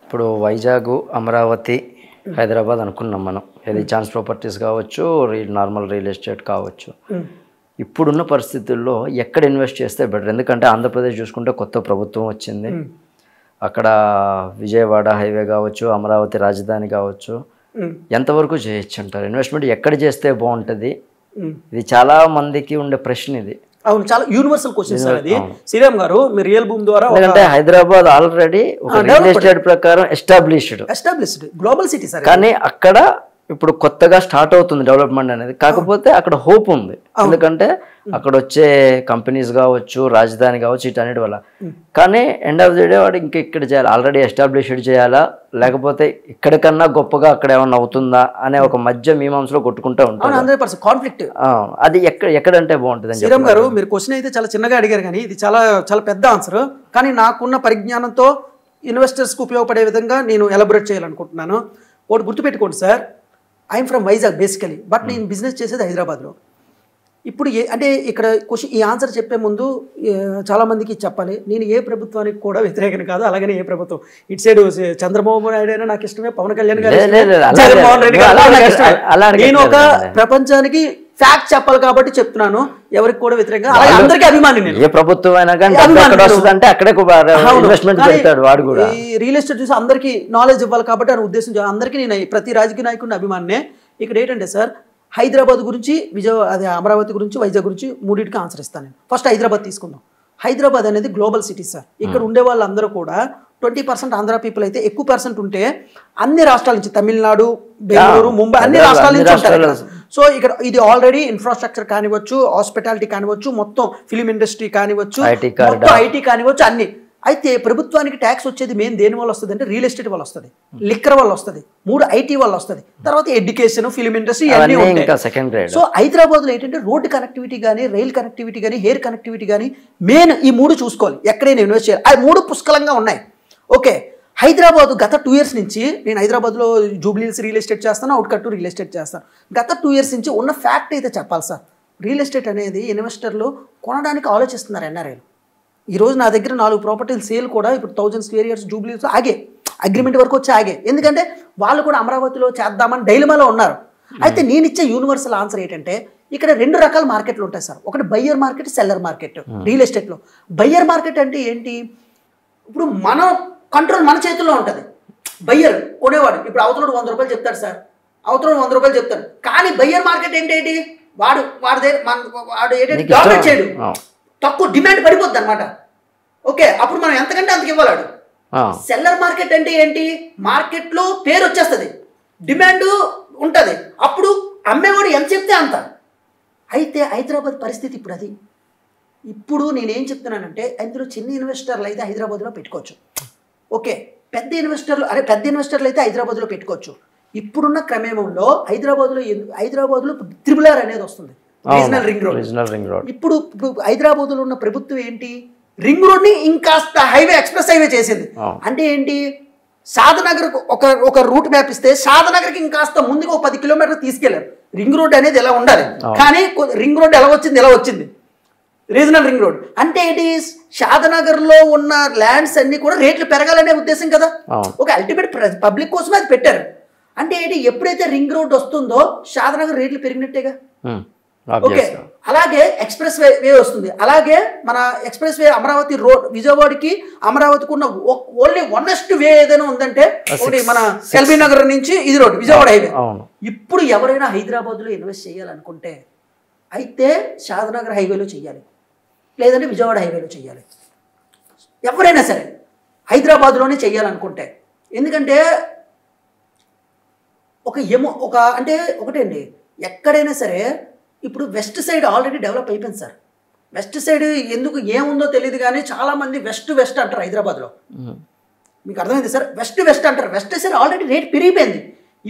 ఇప్పుడు వైజాగ్, అమరావతి, హైదరాబాద్ అనుకున్నాం మనం. ఇది ఛాన్స్ ప్రాపర్టీస్ కావచ్చు, నార్మల్ రియల్ ఎస్టేట్ కావచ్చు. ఇప్పుడున్న పరిస్థితుల్లో ఎక్కడ ఇన్వెస్ట్ చేస్తే బెటర్? ఎందుకంటే ఆంధ్రప్రదేశ్ చూసుకుంటే కొత్త ప్రభుత్వం వచ్చింది. అక్కడ విజయవాడ హైవే కావచ్చు, అమరావతి రాజధాని కావచ్చు, ఎంతవరకు చేయొచ్చు అంటారు? ఇన్వెస్ట్మెంట్ ఎక్కడ చేస్తే బాగుంటుంది? ఇది చాలా మందికి ఉండే ప్రశ్న ఇది. అవును, చాలా యూనివర్సల్ క్వశ్చన్ సార్ అది. శ్రీరామ్ గారు, మీ రియల్ భూమి ద్వారా ఎందుకంటే హైదరాబాద్ ఆల్రెడీ ఒక రియల్ ఎస్టేట్ ప్రకారం ఎస్టాబ్లిష్డ్ గ్లోబల్ సిటీ సార్. కానీ అక్కడ ఇప్పుడు కొత్తగా స్టార్ట్ అవుతుంది డెవలప్మెంట్ అనేది. కాకపోతే అక్కడ హోప్ ఉంది, ఎందుకంటే అక్కడ వచ్చే కంపెనీస్ కావచ్చు, రాజధాని కావచ్చు, వీటన్నిటి వల్ల. కానీ ఎండ్ ఆఫ్ ది డే వాడు ఇంకా ఇక్కడ చేయాలి, ఆల్రెడీ ఎస్టాబ్లిష్డ్ చేయాలా, లేకపోతే ఇక్కడికన్నా గొప్పగా అక్కడ ఏమన్నా అవుతుందా అనే ఒక మధ్య మీమాంసలో కొట్టుకుంటూ ఉంటాం. 100% కాన్ఫ్లిక్ట్. అది ఎక్కడంటే బాగుంటుంది? శ్రీరామ్ గారు, మీరు క్వశ్చన్ అయితే చాలా చిన్నగా అడిగారు, కానీ ఇది చాలా చాలా పెద్ద ఆన్సర్. కానీ నాకున్న పరిజ్ఞానంతో ఇన్వెస్టర్స్కి ఉపయోగపడే విధంగా నేను ఎలబొరేట్ చేయాలనుకుంటున్నాను. ఒకటి గుర్తుపెట్టుకోండి sir, I'm from Vizag basically, but నేను బిజినెస్ చేసేది హైదరాబాద్లో. ఇప్పుడు అంటే ఇక్కడ క్వశ్చన్, ఈ ఆన్సర్ చెప్పే ముందు చాలామందికి చెప్పాలి, నేను ఏ ప్రభుత్వానికి కూడా వ్యతిరేకం కాదు. అలాగనే ఏ ప్రభుత్వం, ఇటు సైడ్ చంద్రబాబు నాయుడు అయినా నాకు ఇష్టమే, పవన్ కళ్యాణ్ గారు, జగన్మోహన్ రెడ్డి గారు, నేను ఒక ప్రపంచానికి ఫ్యాక్ట్ చెప్పాలి కాబట్టి చెప్తున్నాను. ఎవరికి కూడా వ్యతిరేకంగా, అలాగే అందరికీ అభిమాని. నేను ఏ ప్రభుత్వం అయినా కానీ ఈ రియల్ ఎస్టేట్ చూసి అందరికీ నాలెడ్జ్ ఇవ్వాలి కాబట్టి అనే ఉద్దేశం, అందరికీ నేను ప్రతి రాజకీయ నాయకుడిని అభిమానినే. ఇక్కడ ఏంటంటే సార్, హైదరాబాద్ గురించి, అదే అమరావతి గురించి, వైజాగ్ గురించి మూడింటికి ఆన్సర్ ఇస్తాను నేను. ఫస్ట్ హైదరాబాద్ తీసుకుందాం. హైదరాబాద్ అనేది గ్లోబల్ సిటీ సార్. ఇక్కడ ఉండే వాళ్ళందరూ కూడా 20% ఆంధ్ర పీపుల్ అయితే, ఎక్కువ పర్సెంట్ ఉంటే అన్ని రాష్ట్రాల నుంచి, తమిళనాడు, బెంగళూరు, ముంబై, అన్ని రాష్ట్రాల నుంచి ఉంటారు. సో ఇక్కడ ఇది ఆల్రెడీ ఇన్ఫ్రాస్ట్రక్చర్ కానివచ్చు, హాస్పిటాలిటీ కానివచ్చు, మొత్తం ఫిలిం ఇండస్ట్రీ కానివచ్చు, ఐటీ కానివచ్చు, అన్ని. అయితే ప్రభుత్వానికి ట్యాక్స్ వచ్చేది మెయిన్ దేని వల్ల వస్తుంది అంటే రియల్ ఎస్టేట్ వల్ల వస్తుంది, లిక్కర్ వల్ల వస్తుంది, 3 ఐటీ వల్ల వస్తుంది, తర్వాత ఎడ్యుకేషన్, ఫిలిం ఇండస్ట్రీ అన్నీ ఉంటాయి. సో హైదరాబాద్లో ఏంటంటే రోడ్డు కనెక్టివిటీ కానీ, రైల్ కనెక్టివిటీ కానీ, ఎయిర్ కనెక్టివిటీ కానీ, మెయిన్ ఈ 3 చూసుకోవాలి. ఎక్కడైనా ఇన్వెస్ట్ చేయాలి, ఆ 3 పుష్కలంగా ఉన్నాయి. ఓకే, హైదరాబాద్ గత 2 years నుంచి, నేను హైదరాబాద్లో జూబ్లీహిల్స్ రియల్ ఎస్టేట్ చేస్తాను, అవుట్కట్టు రియల్ ఎస్టేట్ చేస్తాను. గత 2 years నుంచి ఉన్న ఫ్యాక్ట్ అయితే చెప్పాలి సార్, రియల్ ఎస్టేట్ అనేది ఇన్వెస్టర్లు కొనడానికి ఆలోచిస్తున్నారు. ఎన్ఆర్ఐలు ఈరోజు నా దగ్గర 4 ప్రాపర్టీలు సేల్ కూడా ఇప్పుడు 1000 square yards జూబ్లీహిల్స్ ఆగే, అగ్రిమెంట్ వరకు వచ్చి ఆగే. ఎందుకంటే వాళ్ళు కూడా అమరావతిలో చేద్దామని డైలమాలో ఉన్నారు. అయితే నేను ఇచ్చే యూనివర్సల్ ఆన్సర్ ఏంటంటే, ఇక్కడ 2 రకాల మార్కెట్లు ఉంటాయి సార్. ఒకటి buyer market, seller market. Real ఎస్టేట్లో బయ్యర్ మార్కెట్ అంటే ఏంటి? ఇప్పుడు మన కంట్రోల్ మన చేతుల్లో ఉంటుంది. బయ్యర్ కొనేవాడు, ఇప్పుడు అవతల 100 రూపాయలు చెప్తాడు సార్, అవతల 100 రూపాయలు చెప్తాడు. కానీ బయ్యర్ మార్కెట్ ఏంటి? వాడు ఏంటంటే డామినేట్ చేయడు, తక్కువ డిమాండ్ పడిపోద్ది అనమాట. ఓకే, అప్పుడు మనం ఎంతకంటే అంతకు ఇవ్వలేడు. సెల్లర్ మార్కెట్ అంటే ఏంటి? మార్కెట్లో పేరు వచ్చేస్తుంది, డిమాండ్ ఉంటుంది, అప్పుడు అమ్మేవాడు ఎంత చెప్తే అంత. అయితే హైదరాబాద్ పరిస్థితి ఇప్పుడు అది. ఇప్పుడు నేనేం చెప్తున్నానంటే, అందులో చిన్న ఇన్వెస్టర్లు అయితే హైదరాబాద్లో పెట్టుకోవచ్చు. ఓకే, పెద్ద ఇన్వెస్టర్లు అయితే హైదరాబాద్లో పెట్టుకోవచ్చు. ఇప్పుడున్న క్రమేమంలో హైదరాబాద్లో త్రిబుల్-ఆర్ అనేది వస్తుంది, రీజనల్ రింగ్ రోడ్. ఇప్పుడు హైదరాబాద్లో ఉన్న ప్రభుత్వం ఏంటి? రింగ్ రోడ్ని ఇంకాస్త హైవే, ఎక్స్ప్రెస్ హైవే చేసింది. అంటే ఏంటి? షాద్నగర్ ఒక రూట్ మ్యాప్ ఇస్తే షాద్నగర్కి ఇంకాస్త ముందుగా 10 kilometers తీసుకెళ్లారు. రింగ్ రోడ్ అనేది ఎలా ఉండాలి, కానీ రింగ్ రోడ్ ఎలా వచ్చింది? Regional ring road. అంటే ఏంటి? షాద్నగర్లో ఉన్న ల్యాండ్స్ అన్ని కూడా రేట్లు పెరగాలనే ఉద్దేశం కదా. ఒక అల్టిమేట్ పబ్లిక్ కోసమే అది పెట్టారు. అంటే ఏంటి? ఎప్పుడైతే రింగ్ రోడ్ వస్తుందో షాద్నగర్ రేట్లు పెరిగినట్టేగా. ఓకే, అలాగే ఎక్స్ప్రెస్ వే వస్తుంది. అలాగే మన ఎక్స్ప్రెస్ వే అమరావతి రోడ్, విజయవాడకి అమరావతికి ఉన్న ఓన్లీ 1st వే ఏదైనా ఉందంటే ఒకటి మన ఎల్బీ నగర్ నుంచి ఇది రోడ్, విజయవాడ హైవే. ఇప్పుడు ఎవరైనా హైదరాబాద్లో ఇన్వెస్ట్ చేయాలనుకుంటే అయితే షాద్నగర్ హైవేలో చెయ్యాలి, లేదంటే విజయవాడ హైవేలో చెయ్యాలి. ఎవరైనా సరే హైదరాబాద్లోనే చెయ్యాలనుకుంటే. ఎందుకంటే అంటే ఒకటండి, ఎక్కడైనా సరే ఇప్పుడు వెస్ట్ సైడ్ ఆల్రెడీ డెవలప్ అయిపోయింది సార్. వెస్ట్ సైడ్ ఎందుకు ఏముందో తెలియదు, కానీ చాలామంది వెస్ట్ అంటారు హైదరాబాద్లో. మీకు అర్థమైంది సార్? వెస్ట్ అంటారు. వెస్ట్ సైడ్ ఆల్రెడీ రేట్ పెరిగిపోయింది.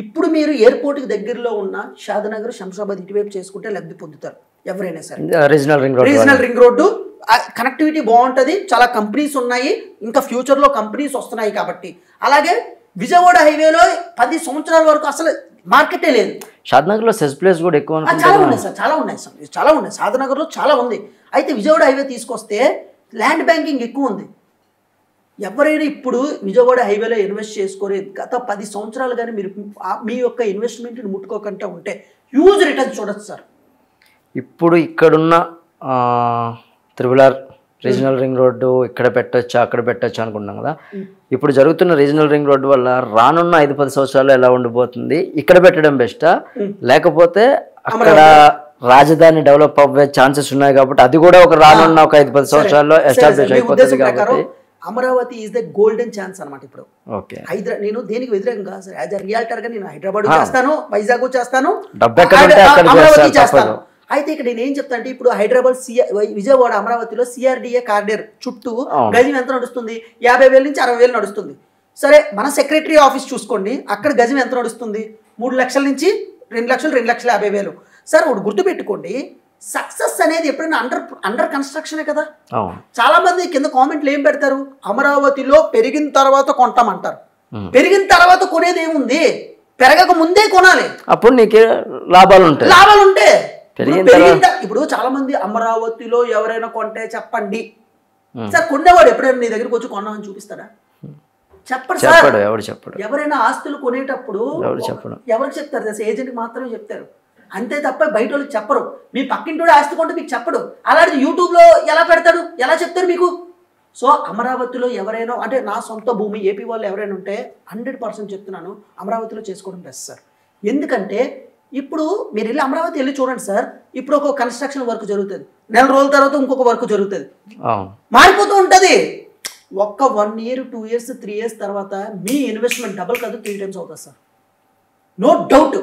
ఇప్పుడు మీరు ఎయిర్పోర్ట్కి దగ్గరలో ఉన్న షాద్నగర్, శంషాబాద్ ఇటువైపు చేసుకుంటే లబ్ధి పొందుతారు ఎవరైనా సరే. రీజనల్ రింగ్ రోడ్డు కనెక్టివిటీ బాగుంటుంది, చాలా కంపెనీస్ ఉన్నాయి, ఇంకా ఫ్యూచర్లో కంపెనీస్ వస్తున్నాయి కాబట్టి. అలాగే విజయవాడ హైవేలో 10 సంవత్సరాల వరకు అసలు మార్కెటే లేదు. షాద్నగర్లో సెస్ ప్లేస్ కూడా ఎక్కువ చాలా ఉన్నాయి సార్, చాలా ఉన్నాయి. షాద్నగర్లో చాలా ఉంది. అయితే విజయవాడ హైవే తీసుకొస్తే ల్యాండ్ బ్యాంకింగ్ ఎక్కువ ఉంది. ఎవరైనా ఇప్పుడు విజయవాడ హైవేలో ఇన్వెస్ట్ చేసుకొని గత 10 సంవత్సరాలు కానీ మీరు మీ యొక్క ఇన్వెస్ట్మెంట్ని ముట్టుకోకుండా ఉంటే హ్యూజ్ రిటర్న్స్ చూడొచ్చు సార్. ఇప్పుడు ఇక్కడున్న త్రిబుల్ రీజనల్ రింగ్ రోడ్డు ఇక్కడ పెట్టొచ్చు అక్కడ పెట్టొచ్చు అనుకుంటున్నాం కదా. ఇప్పుడు జరుగుతున్న రీజనల్ రింగ్ రోడ్డు వల్ల రానున్న 5-10 సంవత్సరాలు ఎలా ఉండిపోతుంది? ఇక్కడ పెట్టడం బెస్టా లేకపోతే అక్కడ రాజధాని డెవలప్ అవ్వే ఛాన్సెస్ ఉన్నాయి కాబట్టి అది కూడా ఒక రానున్న ఒక 5-10 సంవత్సరాల్లో ఎస్టాబ్లిష్ అయిపోతుంది కాబట్టి Amaravati is the golden chance అనమాట. ఇప్పుడు ఓకే నేను దేనికి వ్యతిరేకం కాదు సార్. యాజ్ అ రియాల్టర్ గా నేను హైదరాబాద్ చేస్తాను, వైజాగ్ చేస్తాను, అమరావతి చేస్తాను. అయితే ఇక్కడ నేను ఏం చెప్తా అంటే ఇప్పుడు హైదరాబాద్ విజయవాడ అమరావతిలో సిఆర్డిఏ కార్డర్ చుట్టూ గజం ఎంత నడుస్తుంది? 50,000 నుంచి 60,000 నడుస్తుంది. సరే మన సెక్రటరీ ఆఫీస్ చూసుకోండి, అక్కడ గజం ఎంత నడుస్తుంది? 3 లక్షల నుంచి 2 లక్షలు, 2,50,000. సార్ ఒకటి గుర్తుపెట్టుకోండి, సక్సెస్ అనేది ఎప్పుడైనా అండర్ కన్స్ట్రక్షనే కదా. చాలా మంది కింద కామెంట్లు ఏం పెడతారు? అమరావతిలో పెరిగిన తర్వాత కొంటామంటారు. పెరిగిన తర్వాత కొనేది ఏముంది? పెరగక ముందే కొనాలి, అప్పుడు నీకు లాభాలు ఉంటాయి. ఇప్పుడు చాలా మంది అమరావతిలో ఎవరైనా కొంటే చెప్పండి సార్. కొనేవాడు ఎప్పుడైనా నీ దగ్గరికి వచ్చి కొన్నామని చూపిస్తాడా? చెప్పడు సార్. ఎవరైనా ఆస్తులు కొనేటప్పుడు ఎవరికి చెప్తారు తెలుసా? ఏజెంట్కి మాత్రమే చెప్తారు, అంతే తప్ప బయట వాళ్ళకి చెప్పరు. మీ పక్కింటి ఆస్తి కొంటే మీకు చెప్పడు. అలాంటిది యూట్యూబ్లో ఎలా పెడతాడు, ఎలా చెప్తారు మీకు? సో అమరావతిలో ఎవరైనా అంటే నా సొంత భూమి ఏపీ వాళ్ళు ఎవరైనా ఉంటే 100% చెప్తున్నాను, అమరావతిలో చేసుకోవడం బెస్ట్ సార్. ఎందుకంటే ఇప్పుడు మీరు వెళ్ళి అమరావతి వెళ్ళి చూడండి సార్. ఇప్పుడు ఒక కన్స్ట్రక్షన్ వర్క్ జరుగుతుంది, నెల రోజుల తర్వాత ఇంకొక వర్క్ జరుగుతుంది, మారిపోతూ ఉంటుంది. ఒక్క 1 year 2 years 3 years తర్వాత మీ ఇన్వెస్ట్మెంట్ డబుల్ కాదు 3 times అవుతుంది సార్, నో డౌట్.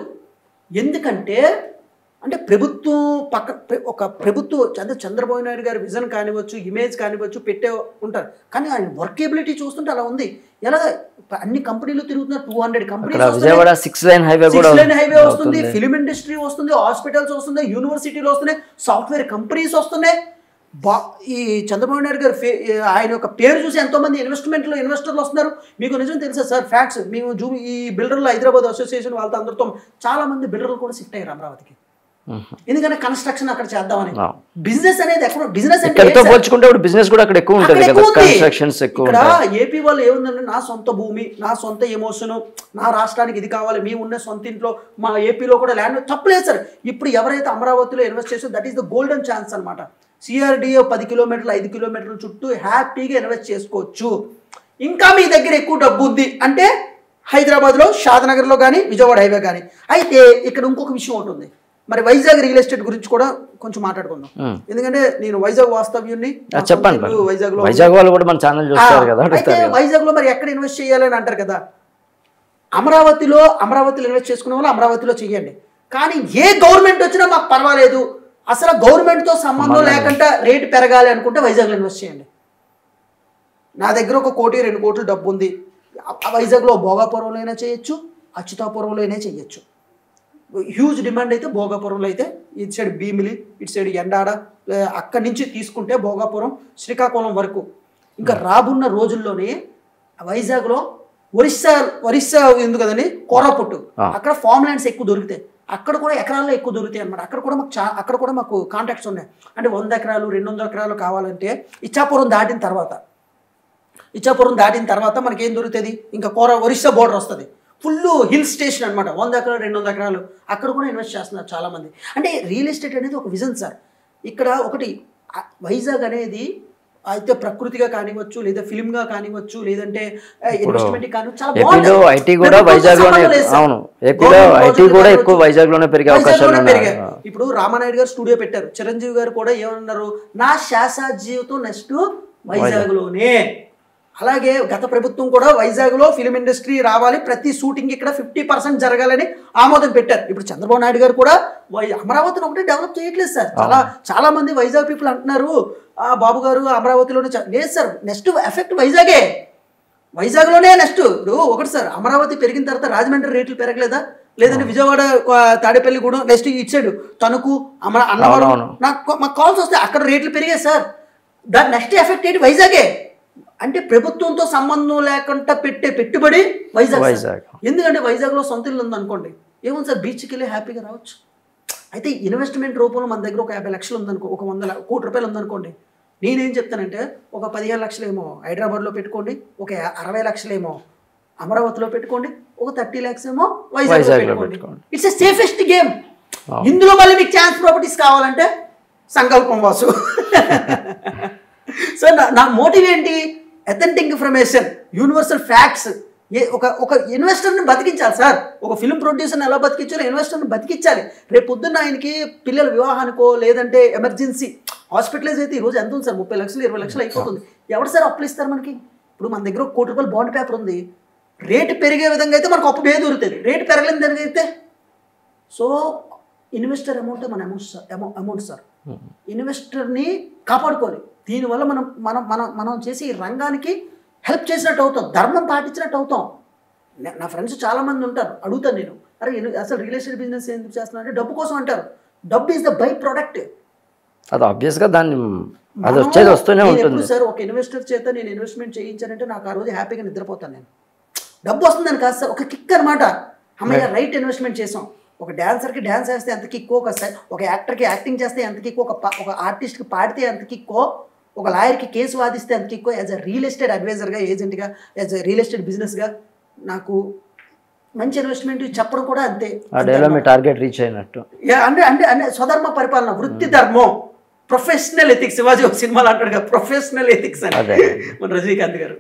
ఎందుకంటే అంటే ప్రభుత్వం ఒక ప్రభుత్వం అంటే చంద్రబాబు నాయుడు గారి విజన్ కానివచ్చు, ఇమేజ్ కానివచ్చు పెట్టే ఉంటారు, కానీ ఆయన వర్కేబిలిటీ చూస్తుంటే అలా ఉంది. ఎలాగ అన్ని కంపెనీలు తిరుగుతున్నారు, 200 కంపెనీలు, 6 lane హైవే వస్తుంది, ఫిలిం ఇండస్ట్రీ వస్తుంది, హాస్పిటల్స్ వస్తున్నాయి, యూనివర్సిటీలు వస్తున్నాయి, సాఫ్ట్వేర్ కంపెనీస్ వస్తున్నాయి. ఈ చంద్రబాబు నాయుడు గారు ఆయన యొక్క పేరు చూసి ఎంతోమంది ఇన్వెస్టర్లు వస్తున్నారు. మీకు నిజం తెలుసా సార్? ఫ్యాక్ట్స్ మేము ఈ బిల్డర్లు హైదరాబాద్ అసోసియేషన్ వాళ్ళతో అందరితో చాలా మంది బిల్డర్లు కూడా షిఫ్ట్ అయ్యారు అమరావతికి. ఎందుకంటే కన్స్ట్రక్షన్ అక్కడ చేద్దామని. బిజినెస్ అనేది ఎక్కడ బిజినెస్ ఇక్కడ ఏపీ వాళ్ళు ఏముందంటే నా సొంత భూమి, నా సొంత ఎమోషన్, నా రాష్ట్రానికి ఇది కావాలి, మేము ఉన్న సొంత ఇంట్లో మా ఏపీలో కూడా ల్యాండ్ తప్పలేదు సార్. ఇప్పుడు ఎవరైతే అమరావతిలో ఇన్వెస్ట్ చేస్తారో that is the golden chance అనమాట. సిఆర్డిఏ 10 కిలోమీటర్లు 5 కిలోమీటర్ల చుట్టూ హ్యాపీగా ఇన్వెస్ట్ చేసుకోవచ్చు. ఇంకా మీ దగ్గర ఎక్కువ డబ్బు ఉంది అంటే హైదరాబాద్లో షాద్నగర్లో కానీ విజయవాడ హైవే కానీ. అయితే ఇక్కడ ఇంకొక విషయం ఉంటుంది, మరి వైజాగ్ రియల్ ఎస్టేట్ గురించి కూడా కొంచెం మాట్లాడుకుందాం. ఎందుకంటే నేను వైజాగ్ వాస్తవ్యుని, వైజాగ్ లో మరి ఎక్కడ ఇన్వెస్ట్ చేయాలని అంటారు కదా. అమరావతిలో ఇన్వెస్ట్ చేసుకునే వాళ్ళు అమరావతిలో చెయ్యండి. కానీ ఏ గవర్నమెంట్ వచ్చినా మాకు పర్వాలేదు, అసలు గవర్నమెంట్తో సంబంధం లేకుండా రేటు పెరగాలి అనుకుంటే వైజాగ్లో ఇన్వెస్ట్ చేయండి. నా దగ్గర 1 కోటి 2 కోట్ల డబ్బు ఉంది, వైజాగ్లో భోగాపురంలో అయినా చేయొచ్చు, అచ్యుతాపురంలో అయినా చేయొచ్చు. హ్యూజ్ డిమాండ్ అయితే భోగాపురంలో అయితే, ఇటు సైడ్ భీమిలి, ఇటు సైడ్ ఎండాడ, అక్కడి నుంచి తీసుకుంటే భోగాపురం శ్రీకాకుళం వరకు. ఇంకా రాబోన్న రోజుల్లోనే వైజాగ్లో ఒరిస్సా ఉంది కదండి, కోరాపుట్టు, అక్కడ ఫామ్ ల్యాండ్స్ ఎక్కువ దొరుకుతాయి. అక్కడ కూడా ఎకరాల్లో ఎక్కువ దొరుకుతాయి అనమాట. అక్కడ కూడా మాకు కాంటాక్ట్స్ ఉన్నాయి. అంటే 100 ఎకరాలు 200 ఎకరాలు కావాలంటే ఇచ్చాపురం దాటిన తర్వాత మనకి ఏం దొరుకుతుంది? ఇంకా ఒరిస్సా బోర్డర్ వస్తుంది, ఫుల్ హిల్ స్టేషన్ అనమాట. 100 ఎకరాలు 200 ఎకరాలు అక్కడ కూడా ఇన్వెస్ట్ చేస్తున్నారు చాలామంది. అంటే రియల్ ఎస్టేట్ అనేది ఒక విజన్ సార్. ఇక్కడ ఒకటి వైజాగ్ అనేది అయితే ప్రకృతిగా కానివచ్చు, లేదా ఫిల్మ్గా కానివచ్చు, లేదంటే ఇన్వెస్ట్మెంట్ కానివచ్చు, చాలా బాగుంది. ఇప్పుడు రామానాయుడు గారు స్టూడియో పెట్టారు, చిరంజీవి గారు కూడా ఏమన్నారు, నా శాసా జీవితం నెక్స్ట్ వైజాగ్లోనే. అలాగే గత ప్రభుత్వం కూడా వైజాగ్లో ఫిలిం ఇండస్ట్రీ రావాలి, ప్రతి షూటింగ్ ఇక్కడ 50% జరగాలని ఆమోదం పెట్టారు. ఇప్పుడు చంద్రబాబు నాయుడు గారు కూడా అమరావతిని ఒకటి డెవలప్ చేయట్లేదు సార్. చాలా మంది వైజాగ్ పీపుల్ అంటున్నారు, బాబు గారు అమరావతిలోనే లేదు సార్. నెక్స్ట్ ఎఫెక్ట్ వైజాగ్లోనే నెక్స్ట్. ఇప్పుడు ఒకటి సార్, అమరావతి పెరిగిన తర్వాత రాజమండ్రి రేట్లు పెరగలేదా? లేదంటే విజయవాడ తాడేపల్లిగూడెం నెక్స్ట్ ఇటు సైడ్ తణుకు అన్నవరం మాకు కాల్స్ వస్తాయి, అక్కడ రేట్లు పెరిగాయి సార్. దాని నెక్స్ట్ ఎఫెక్ట్ ఏంటి? వైజాగే. అంటే ప్రభుత్వంతో సంబంధం లేకుండా పెట్టే పెట్టుబడి వైజాగ్. ఎందుకంటే వైజాగ్లో సొంత ఇల్లు ఉందనుకోండి, ఏముంది సార్, బీచ్కి వెళ్ళి హ్యాపీగా రావచ్చు. అయితే ఇన్వెస్ట్మెంట్ రూపంలో మన దగ్గర ఒక 50 లక్షలు ఉందనుకో, ఒక 100 కోటి రూపాయలు ఉందనుకోండి, నేనేం చెప్తానంటే ఒక 15 లక్షలేమో హైదరాబాద్లో పెట్టుకోండి, ఒక 60 లక్షలేమో అమరావతిలో పెట్టుకోండి, ఒక 30 lakhs ఏమో వైజాగ్లో పెట్టుకోండి. It's a safest game. ఇందులో మళ్ళీ మీకు ఛాన్స్ ప్రాపర్టీస్ కావాలంటే సంకల్పం వాసు. సో నా మోటివ్ ఏంటి? Authentic information, universal facts. ఒక ఇన్వెస్టర్ని బతికించాలి సార్. ఒక ఫిల్మ్ ప్రొడ్యూసర్ని ఎలా బతికించాలో ఇన్వెస్టర్ని బతికించాలి. రేపు పొద్దున్న ఆయనకి పిల్లల వివాహానికో లేదంటే ఎమర్జెన్సీ హాస్పిటలైజ్ అయితే ఈరోజు ఎంత ఉంది సార్? 30 లక్షలు 20 లక్షలు అయిపోతుంది. ఎవరు సార్ అప్పులు ఇస్తారు మనకి? ఇప్పుడు మన దగ్గర 1 కోటి రూపాయలు బాండ్ పేపర్ ఉంది. రేటు పెరిగే విధంగా అయితే మనకు అప్పు బే దొరుకుతుంది. రేటు పెరగలేని దానికి అయితే సో ఇన్వెస్టర్ అమౌంట్ మన అమౌంట్ సార్. ఇన్వెస్టర్ని కాపాడుకోవాలి. దీనివల్ల మనం చేసి ఈ రంగానికి హెల్ప్ చేసినట్టు అవుతాం, ధర్మం పాటించినట్టు అవుతాం. నా ఫ్రెండ్స్ చాలామంది ఉంటారు, అడుగుతాను నేను, అరే అసలు రియల్ ఎస్టేట్ బిజినెస్ ఎందుకు చేస్తున్నా అంటే డబ్బు కోసం అంటారు. డబ్బు ఈజ్ ద బై ప్రోడక్ట్. అది ఆబ్వియస్గా దాన్ని అది వచ్చేది వస్తూనే ఉంటుంది సార్. ఒక ఇన్వెస్టర్ చేత నేను ఇన్వెస్ట్మెంట్ చేయించానంటే నాకు ఆ రోజు హ్యాపీగా నిద్రపోతాను. నేను డబ్బు వస్తుందని కాదు సార్, ఒక కిక్ అనమాట. అమ్మాయి రైట్ ఇన్వెస్ట్మెంట్ చేసాం. ఒక డాన్సర్కి డాన్స్ వేస్తే ఎంత కిక్కో, ఒక యాక్టర్కి యాక్టింగ్ చేస్తే ఎంత కిక్కో, ఒక ఆర్టిస్ట్కి పాడితే ఎంత కిక్కో, ఒక లాయర్కి కేసు వాదిస్తే ఎంత కిక్కో, యాజ్ అ రియల్ ఎస్టేట్ అడ్వైజర్గా, ఏజెంట్గా, యాజ్ అ రియల్ ఎస్టేట్ బిజినెస్గా నాకు మంచి ఇన్వెస్ట్మెంట్ చెప్పడం కూడా అంతే. టార్గెట్ రీచ్ అయినట్టు. అంటే స్వధర్మ పరిపాలన, వృత్తి ధర్మం, ప్రొఫెషనల్ ఎథిక్స్. శివాజీ ఒక సినిమాలో అంటాడు కదా, ప్రొఫెషనల్ ఎథిక్స్ అని మన రజనీకాంత్ గారు.